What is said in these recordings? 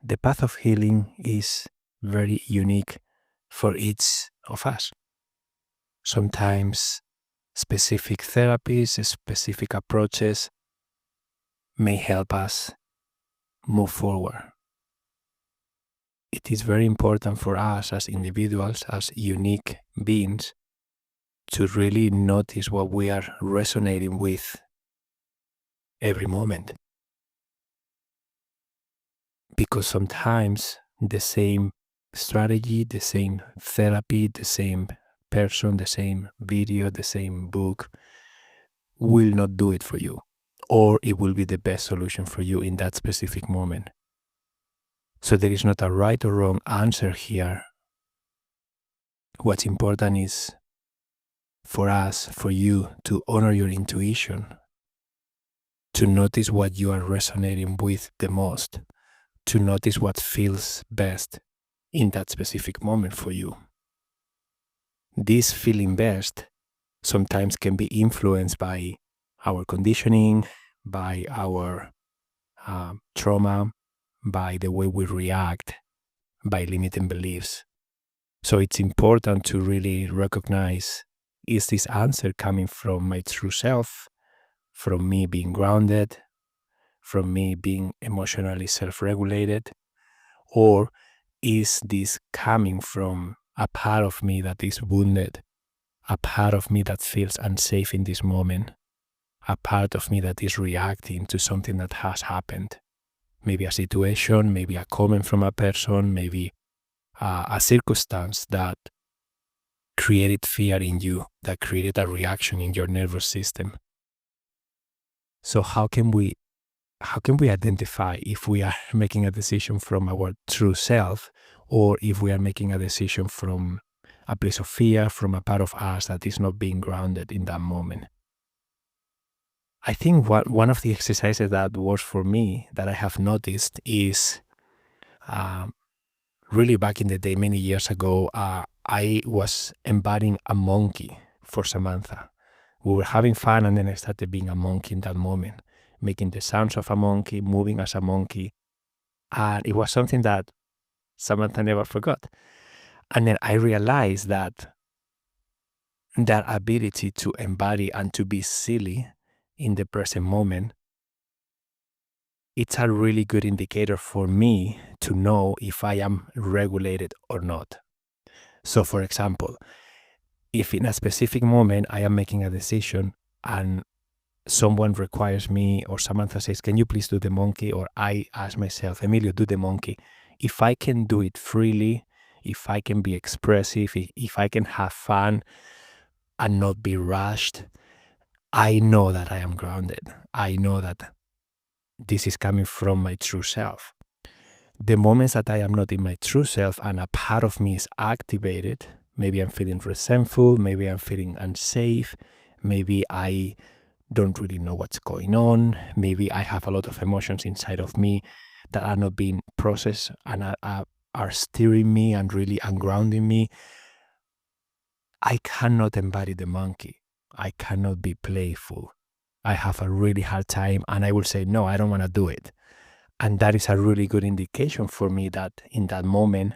the path of healing is very unique for each of us. Sometimes specific therapies, specific approaches may help us move forward. It is very important for us as individuals, as unique beings, to really notice what we are resonating with every moment. Because sometimes the same strategy, the same therapy, the same person, the same video, the same book will not do it for you, or it will be the best solution for you in that specific moment. So there is not a right or wrong answer here. What's important is for us, for you, to honor your intuition, to notice what you are resonating with the most, to notice what feels best in that specific moment for you. This feeling best sometimes can be influenced by our conditioning, by our trauma, by the way we react, by limiting beliefs. So it's important to really recognize, is this answer coming from my true self, from me being grounded, from me being emotionally self-regulated, or is this coming from a part of me that is wounded, a part of me that feels unsafe in this moment, a part of me that is reacting to something that has happened? Maybe a situation, maybe a comment from a person, maybe a circumstance that created fear in you, that created a reaction in your nervous system. So how can we identify if we are making a decision from our true self, or if we are making a decision from a place of fear, from a part of us that is not being grounded in that moment? I think one of the exercises that works for me, that I have noticed, is really back in the day, many years ago, I was embodying a monkey for Samantha. We were having fun, and then I started being a monkey in that moment, making the sounds of a monkey, moving as a monkey. And it was something that Samantha never forgot. And then I realized that ability to embody and to be silly in the present moment, it's a really good indicator for me to know if I am regulated or not. So for example, if in a specific moment I am making a decision and someone requires me, or Samantha says, can you please do the monkey? Or I ask myself, Emilio, do the monkey. If I can do it freely, if I can be expressive, if I can have fun and not be rushed, I know that I am grounded. I know that this is coming from my true self. The moments that I am not in my true self and a part of me is activated, maybe I'm feeling resentful, maybe I'm feeling unsafe, maybe I don't really know what's going on, maybe I have a lot of emotions inside of me that are not being processed and are steering me and really ungrounding me, I cannot embody the monkey. I cannot be playful. I have a really hard time, and I will say, no, I don't want to do it. And that is a really good indication for me that in that moment,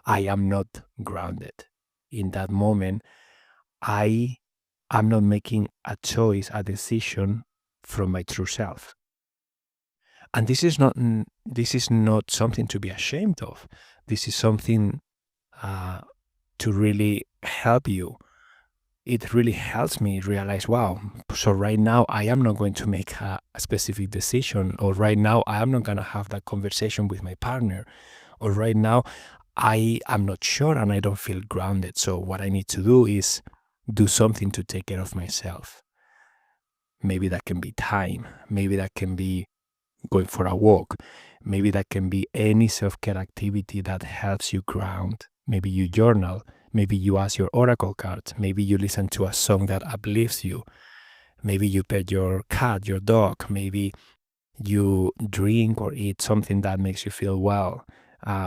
I am not grounded. In that moment, I am not making a choice, a decision from my true self. And this is not something to be ashamed of. This is something to really help you. It really helps me realize, wow, so right now I am not going to make a specific decision, or right now I am not going to have that conversation with my partner, or right now I am not sure and I don't feel grounded. So what I need to do is do something to take care of myself. Maybe that can be time. Maybe that can be going for a walk. Maybe that can be any self-care activity that helps you ground. Maybe you journal. Maybe you ask your oracle cards. Maybe you listen to a song that uplifts you. Maybe you pet your cat, your dog. Maybe you drink or eat something that makes you feel well.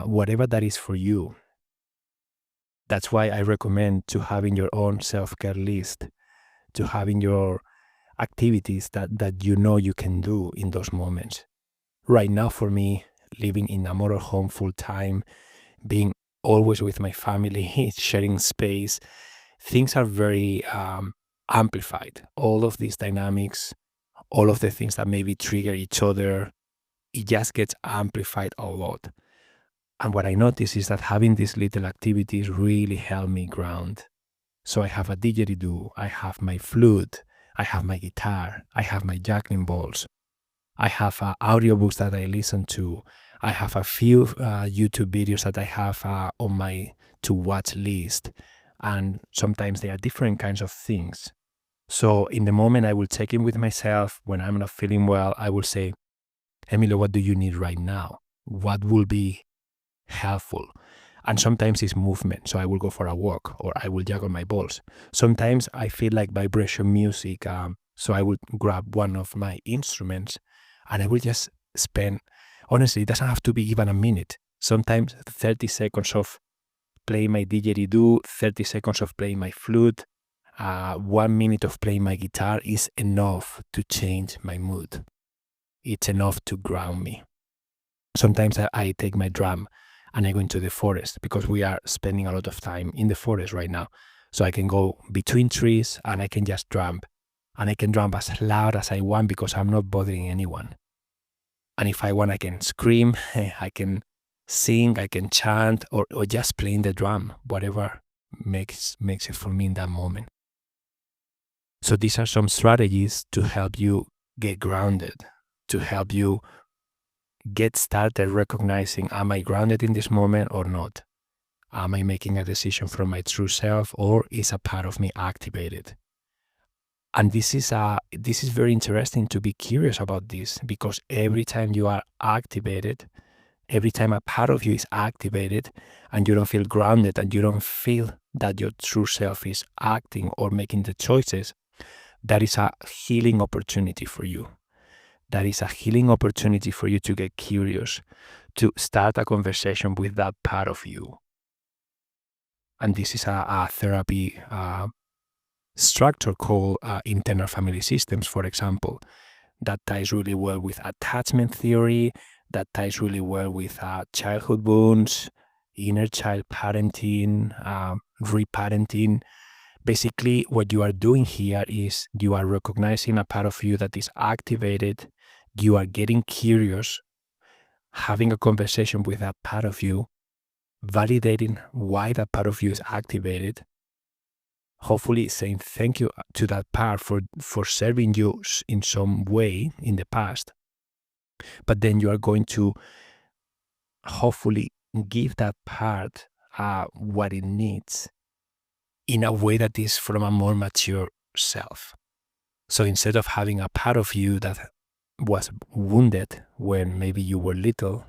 Whatever that is for you. That's why I recommend to having your own self-care list, to having your activities that you know you can do in those moments. Right now for me, living in a motorhome full time, being always with my family, sharing space, things are very amplified. All of these dynamics, all of the things that maybe trigger each other, it just gets amplified a lot. And what I notice is that having these little activities really help me ground. So I have a didgeridoo, I have my flute, I have my guitar, I have my juggling balls, I have audiobooks that I listen to, I have a few YouTube videos that I have on my to watch list, and sometimes they are different kinds of things. So in the moment, I will check in with myself. When I'm not feeling well, I will say, Emilio, what do you need right now? What will be helpful? And sometimes it's movement. So I will go for a walk or I will juggle my balls. Sometimes I feel like vibration music. So I would grab one of my instruments and I will just spend, honestly, it doesn't have to be even a minute. Sometimes 30 seconds of playing my didgeridoo, 30 seconds of playing my flute, 1 minute of playing my guitar is enough to change my mood. It's enough to ground me. Sometimes I take my drum and I go into the forest because we are spending a lot of time in the forest right now. So I can go between trees and I can just drum. And I can drum as loud as I want because I'm not bothering anyone. And if I want, I can scream, I can sing, I can chant, or just playing the drum, whatever makes it for me in that moment. So these are some strategies to help you get grounded, to help you get started recognizing, am I grounded in this moment or not? Am I making a decision from my true self, or is a part of me activated? And this is very interesting to be curious about this, because every time you are activated, every time a part of you is activated and you don't feel grounded and you don't feel that your true self is acting or making the choices, that is a healing opportunity for you. That is a healing opportunity for you to get curious, to start a conversation with that part of you. And this is a therapy structure called internal family systems, for example, that ties really well with attachment theory, that ties really well with childhood wounds, inner child parenting, reparenting. Basically, what you are doing here is you are recognizing a part of you that is activated. You are getting curious, having a conversation with that part of you, validating why that part of you is activated, hopefully saying thank you to that part for serving you in some way in the past. But then you are going to hopefully give that part what it needs in a way that is from a more mature self. So instead of having a part of you that was wounded when maybe you were little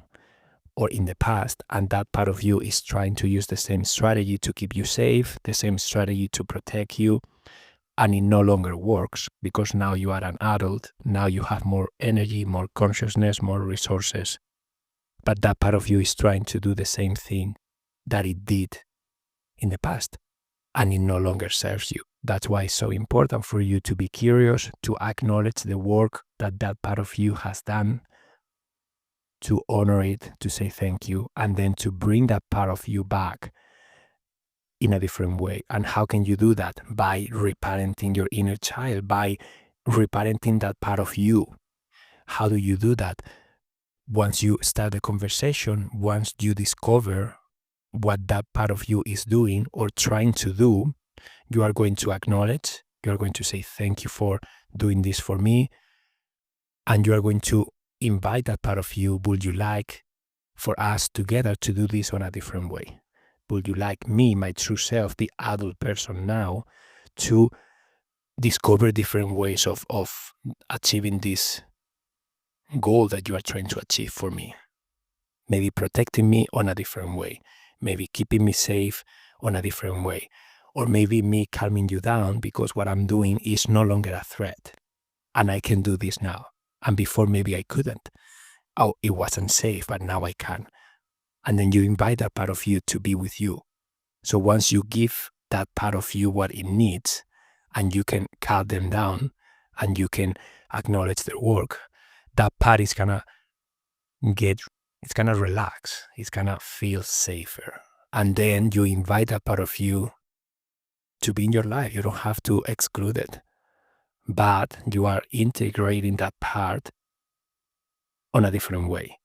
or in the past, and that part of you is trying to use the same strategy to keep you safe, the same strategy to protect you, and it no longer works because now you are an adult, now you have more energy, more consciousness, more resources. But that part of you is trying to do the same thing that it did in the past, and it no longer serves you. That's why it's so important for you to be curious, to acknowledge the work that that part of you has done, to honor it, to say thank you, and then to bring that part of you back in a different way. And how can you do that? By reparenting your inner child, by reparenting that part of you. How do you do that? Once you start the conversation, once you discover what that part of you is doing or trying to do, you are going to acknowledge, you are going to say thank you for doing this for me, and you are going to invite that part of you. Would you like for us together to do this on a different way? Would you like me, my true self, the adult person now, to discover different ways of achieving this goal that you are trying to achieve for me? Maybe protecting me on a different way, maybe keeping me safe on a different way, or maybe me calming you down because what I'm doing is no longer a threat and I can do this now. And before maybe I couldn't. Oh, it wasn't safe, but now I can. And then you invite that part of you to be with you. So once you give that part of you what it needs, and you can calm them down, and you can acknowledge their work, that part is gonna get it's gonna relax. It's gonna feel safer. And then you invite that part of you to be in your life. You don't have to exclude it, but you are integrating that part on a different way.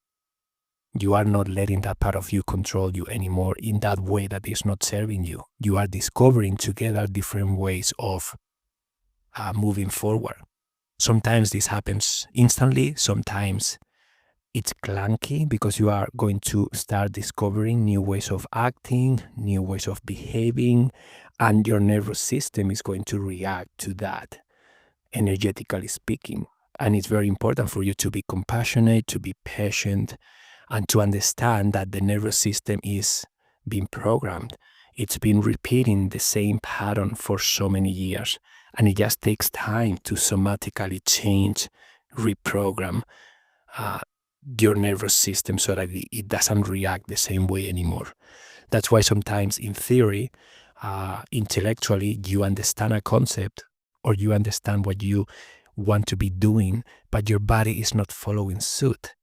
You are not letting that part of you control you anymore in that way that is not serving you. You are discovering together different ways of moving forward. Sometimes this happens instantly. Sometimes it's clunky because you are going to start discovering new ways of acting, new ways of behaving, and your nervous system is going to react to that, energetically speaking. And it's very important for you to be compassionate, to be patient, and to understand that the nervous system is being programmed. It's been repeating the same pattern for so many years, and it just takes time to somatically change, reprogram your nervous system so that it doesn't react the same way anymore. That's why sometimes in theory, intellectually, you understand a concept or you understand what you want to be doing, but your body is not following suit.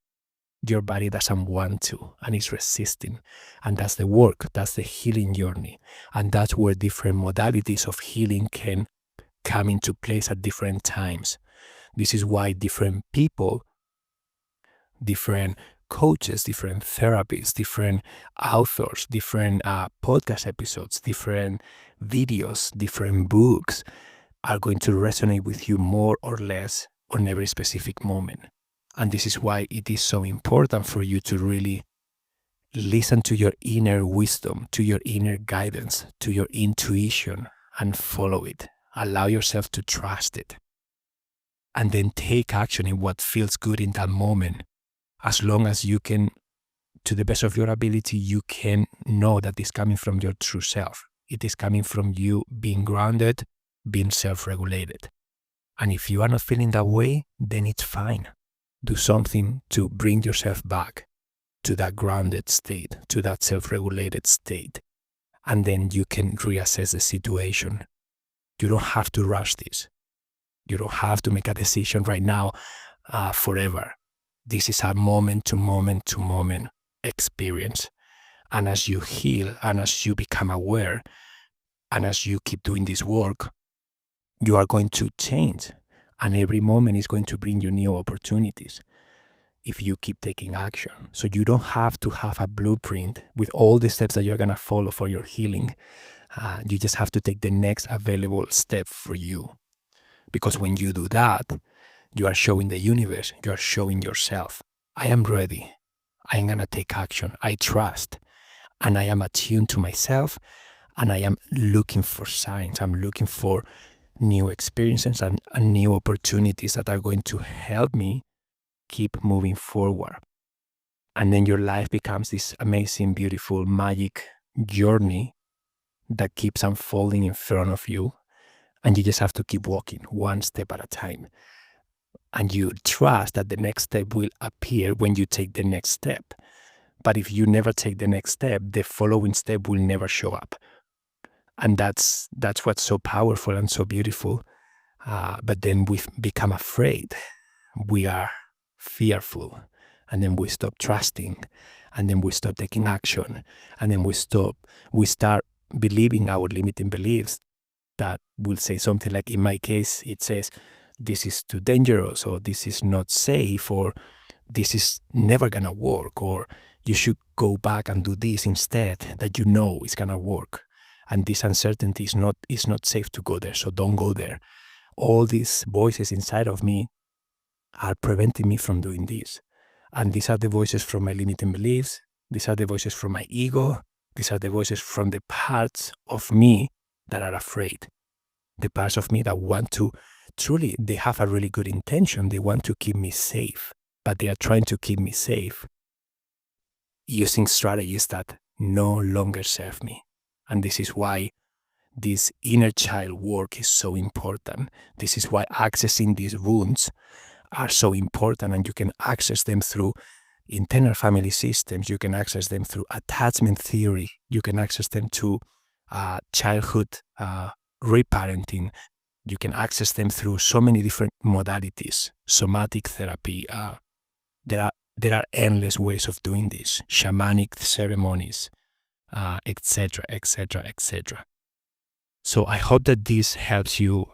Your body doesn't want to, and it's resisting. And that's the work, that's the healing journey. And that's where different modalities of healing can come into place at different times. This is why different people, different coaches, different therapists, different authors, different podcast episodes, different videos, different books are going to resonate with you more or less on every specific moment. And this is why it is so important for you to really listen to your inner wisdom, to your inner guidance, to your intuition, and follow it. Allow yourself to trust it. And then take action in what feels good in that moment. As long as you can, to the best of your ability, you can know that it's coming from your true self. It is coming from you being grounded, being self-regulated. And if you are not feeling that way, then it's fine. Do something to bring yourself back to that grounded state, to that self-regulated state. And then you can reassess the situation. You don't have to rush this. You don't have to make a decision right now forever. This is a moment to moment to moment experience. And as you heal and as you become aware and as you keep doing this work, you are going to change. And every moment is going to bring you new opportunities if you keep taking action. So you don't have to have a blueprint with all the steps that you're going to follow for your healing. You just have to take the next available step for you. Because when you do that, you are showing the universe, you are showing yourself, I am ready. I am going to take action. I trust. And I am attuned to myself. And I am looking for signs. I'm looking for new experiences and new opportunities that are going to help me keep moving forward. And then your life becomes this amazing, beautiful, magic journey that keeps unfolding in front of you. And you just have to keep walking one step at a time. And you trust that the next step will appear when you take the next step. But if you never take the next step, the following step will never show up. And that's what's so powerful and so beautiful. But then we become afraid. We are fearful. And then we stop trusting. And then we stop taking action. And then we start believing our limiting beliefs that will say something like, in my case, it says, this is too dangerous, or this is not safe, or this is never gonna work, or you should go back and do this instead that you know is gonna work. And this uncertainty is not safe to go there, so don't go there. All these voices inside of me are preventing me from doing this. And these are the voices from my limiting beliefs. These are the voices from my ego. These are the voices from the parts of me that are afraid. The parts of me that want to, truly, they have a really good intention. They want to keep me safe, but they are trying to keep me safe using strategies that no longer serve me. And this is why this inner child work is so important. This is why accessing these wounds are so important, and you can access them through internal family systems. You can access them through attachment theory. You can access them to childhood reparenting. You can access them through so many different modalities, somatic therapy. There are there are endless ways of doing this, shamanic ceremonies, etc., etc., etc. So I hope that this helps you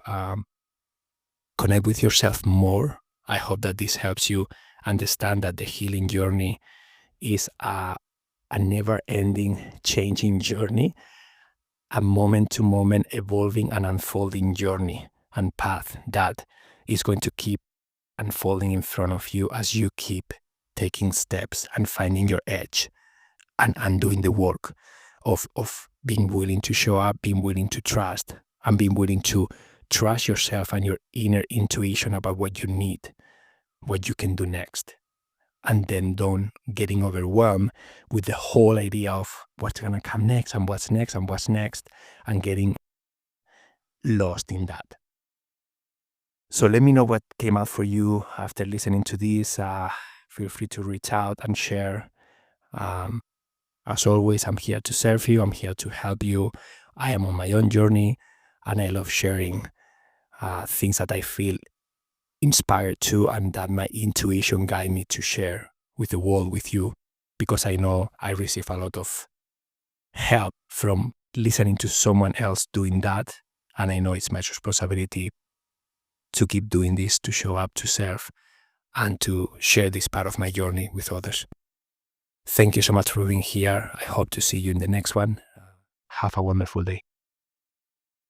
connect with yourself more. I hope that this helps you understand that the healing journey is a never-ending, changing journey, a moment-to-moment evolving and unfolding journey and path that is going to keep unfolding in front of you as you keep taking steps and finding your edge and doing the work of being willing to show up, being willing to trust, and being willing to trust yourself and your inner intuition about what you need, what you can do next. And then don't getting overwhelmed with the whole idea of what's going to come next and what's next and what's next, and getting lost in that. So let me know what came out for you after listening to this. Feel free to reach out and share. As always, I'm here to serve you. I'm here to help you. I am on my own journey, and I love sharing things that I feel inspired to and that my intuition guide me to share with the world, with you, because I know I receive a lot of help from listening to someone else doing that, and I know it's my responsibility to keep doing this, to show up, to serve, and to share this part of my journey with others. Thank you so much for being here. I hope to see you in the next one. Have a wonderful day.